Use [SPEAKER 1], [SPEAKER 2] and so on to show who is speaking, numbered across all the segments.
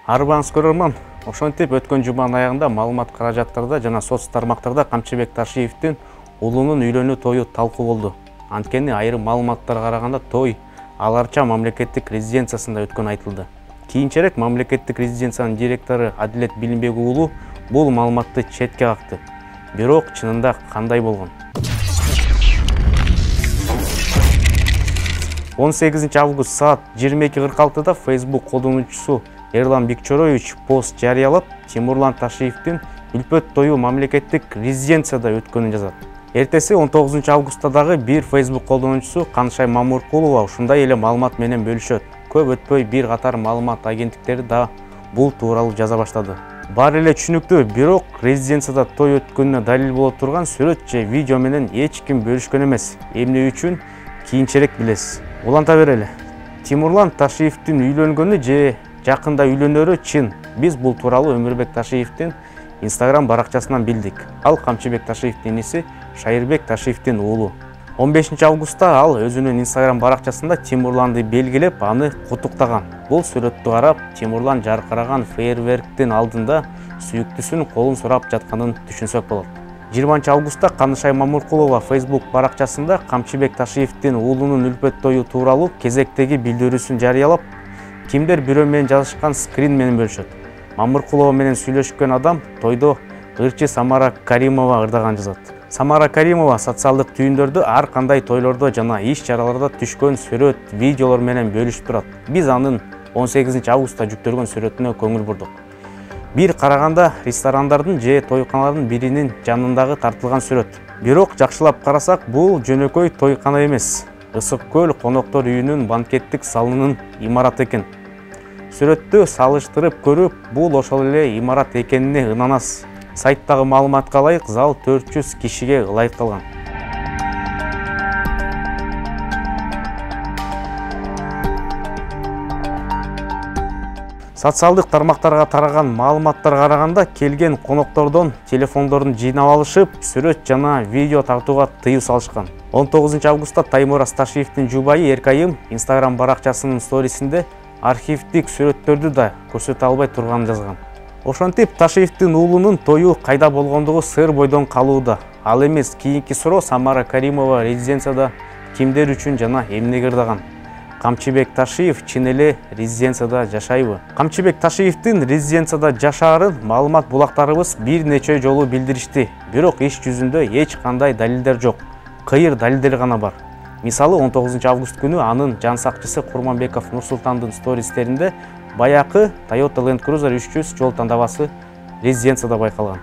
[SPEAKER 1] Арбаңыз көрөрмөн, ошентип өткөн жуманын аягында маалымат каражаттарда жана соц тармактарда Камчыбек Ташиевдин уулунун үйлөнүү тою талкуу болду. Анткени айрым маалыматтарга караганда той аларча мамлекеттик резиденциясында өткөнү айтылды. Кийинчерээк мамлекеттик резиденциянын директору Адилет Билимбек уулу бул маалыматты четке какты. Бирок чынында кандай болгон? 18 август саат 22:46-да Facebook колдонуучусу Эрлан Бекчороевич пост жарыялап, Тимурлан Ташиевдин үлпөт тою мамлекеттик резиденцияда өткөнүн жазат. Эртеси 19 августта дагы бир Facebook колдонуучусу Канышай Мамуркулова ушундай эле маалымат менен бөлүшөт. Көп өтпөй бир катар маалымат агенттиктери да бул тууралуу жаза баштады. Баары эле түшүнүктүү, бирок резиденцияда той өткөнүнө далил боло турган сүрөт же видео менен эч ким бөлүшкөн эмес. Эмне үчүн кийинчерээк билесиз. Уланта берели. Тимурлан Ташиевдин үйлөнгөнү же жакында үйлөнөрү чын. Биз бул тууралуу Өмүрбек Ташиевдин Instagram баракчасынан билдик. Ал Камчыбек Ташиевдин иниси Шайырбек Ташиевдин уулу. 15 августта ал өзүнүн Instagram баракчасында Тимурланды белгилеп, аны куттуктаган. Бул сүрөттү карап, Тимурлан жаркыраган фейерверктин алдында сүйүктүсүнүн колун сурап жатканын түшүнсөк болот. 20 августта Канышай Мамуркулова Facebook баракчасында Камчыбек Ташиевдин уулунун үлпөт тою тууралуу кезектеги билдирүүсүн жарыялап, кимдер бирөө менен жазышкан скрин менен бөлүшөт. Мамуркулова менен сүйлөшкөн адам тойдо ырчы Самара Каримова ырдаган жазат. Самара Каримова социалдык түйүндөрдө ар кандай тойлордо жана иш чараларда түшкөн сүрөт, видеолор менен бөлүшүп турат. Биз анын 18 августта жүктөлгөн сүрөтүнө көңүл бурдук. Бир караганда ресторандардын же тойканалардын биринин жанындагы тартылган сүрөт. Бирок жакшылап карасак, бул жөнөкөй тойкана эмес. Ысык көл коноктор үйүнүн банкеттик залынын имараты экен. Сүрөттү салыштырып көрүп, бул ошол эле имарат экенине ынанасыз. Сайттагы маалыматка ылайык, зал 400 кишиге ылайыкталган. Социалдык тармактарга тараган маалыматтарга караганда келген коноктордон телефондорун жыйнап алышып, сүрөт жана видео тартууга тыюу салышкан. 19 августта Таймураз Ташиевдин жубайы Эркайым Instagram баракчасынын сторисинде архивдик сүрөттөрдү да көрсөтө албай турганын жазган. Ошентип Ташиевдин уулунун тою кайда болгондугу сыр бойдон калууда. Ал эмес, кийинки суроо Самара Каримова резиденцияда кимдер үчүн жана эмнеге ырдаган? Камчыбек Ташиев чын эле резиденцияда жашайбы? Камчыбек Ташиевдин резиденцияда жашаарын маалымат булактарыбыз бир нече жолу билдиришти. Бирок иш жүзүндө эч кандай далилдер жок. Кыйыр далилдер гана бар. Мисалы 19 август күнү анын жан сакчысы Курманбеков Нурсултандын стористеринде баякы Toyota Land Cruiser 300 жол тандабасы резиденцияда байкалган.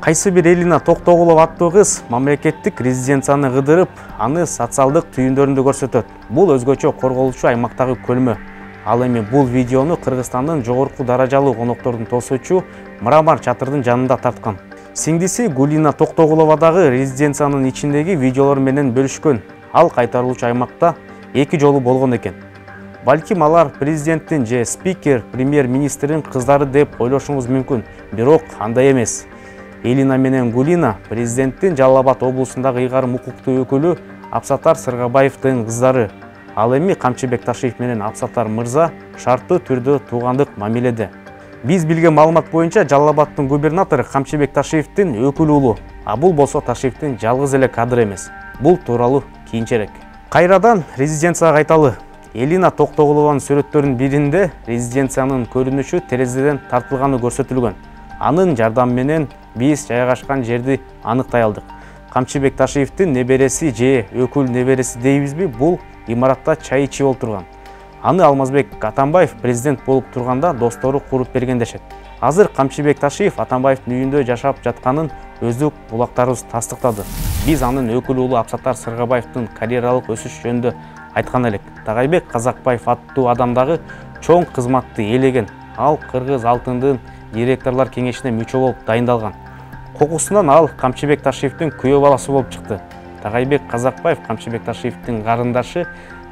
[SPEAKER 1] Кайсы бир Элина Токтогулова аттуу кыз мамлекеттик резиденцияны кыдырып, аны социалдык түйүндөрүндө көрсөтөт. Бул өзгөчө корголуучу аймактагы көлмө. Ал эми бул видеону Кыргызстандын жогорку даражалуу коноктордун тосуучу Мрамор чатырдын жанында тарткан. Сиңдиси Гулина Токтогулова дагы резиденциянын ичиндеги видеолор менен бөлүшкөн. Ал кайтарылуучу аймакта 2 жолу болгон экен. Балким алар президенттин же спикер, премьер-министрдин кыздары деп ойлошуңуз мүмкүн, бирок андай эмес. Элина менен Гулина президенттин Жалал Абад облусундагы ыйгарым укуктуу өкүлү Абсатар Сыргабаевдин кыздары. Ал эми Камчыбек Ташиев менен Абсатар мырза шарттуу түрдө туугандык мамиледе. Биз билген маалымат боюнча Жалал Абадтын губернатору Камчыбек Ташиевдин өкүл уулу, а бул болсо Ташиевдин жалгыз эле кадр эмес. Бул тууралуу кийинчерээк. Кайрадан резиденцияга кайталы. Элина Токтогулованын сүрөттөрүнүн биринде резиденциянын көрүнүшү терезеден тартылганы көрсөтүлгөн. Анын жардамы менен биз жайгашкан жерди аныктай алдык. Камчыбек Ташиевдин небереси же өкүл небереси дейбизби, бул имаратта чай ичип отурган. Аны Алмазбек Атамбаев президент болуп турганда достору куруп берген дешет. Азыр Камчыбек Ташиев Атамбаевдин үйүндө жашап жатканын өздүк булактарыбыз тастыктады. Биз анын өкүл уулу Абсатар Сыргабаевдин карьералык өсүш жөнүндө айткан элек. Тагайбек Казакбаев аттуу адамдагы чоң кызматты ээлеген. Ал Кыргыз алтындын директорлор кеңешине мүчө болуп дайындалган. Кокусунан ал Камчыбек Ташиевдин күйөө баласы болуп чыкты. Тагайбек Казакбаев Камчыбек Ташиевдин карындашы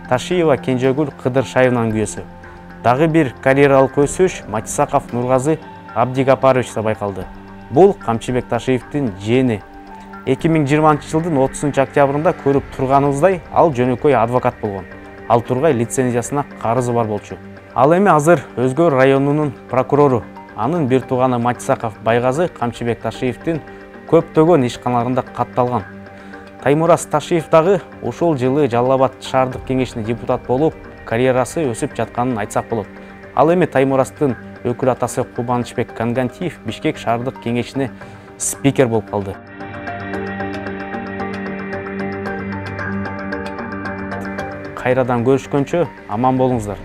[SPEAKER 1] Ташиева Кенжегүл Кыдыршаевнын күйөөсү. Дагы бир карьералык өсүш Матисаков Нургазы Абдигапаровичте байкалды. Бул Камчыбек Ташиевдин жээни. 2020 жылдын 30 октябрында көрүп турганыбыздай, ал жөнөкөй адвокат болгон. Ал тургай лицензиясына карызы бар болчу. Ал эми азыр Өзгөр районунун прокурору, анын бир тууганы Матисаков Байгазы Камчыбек Ташиевдин көптөгөн ишканаларында катталган. Таймураз Ташиев дагы ушул жылы Жалал Абад шаардык кеңешине депутат болуп, карьерасы өсүп жатканын айтсак болот. Ал эми Таймураздын өкүл атасы Кубанычбек Кангантиев Бишкек шаардык кеңешине спикер болуп калды. Кайрадан көрүшкөнчө аман болуңуздар.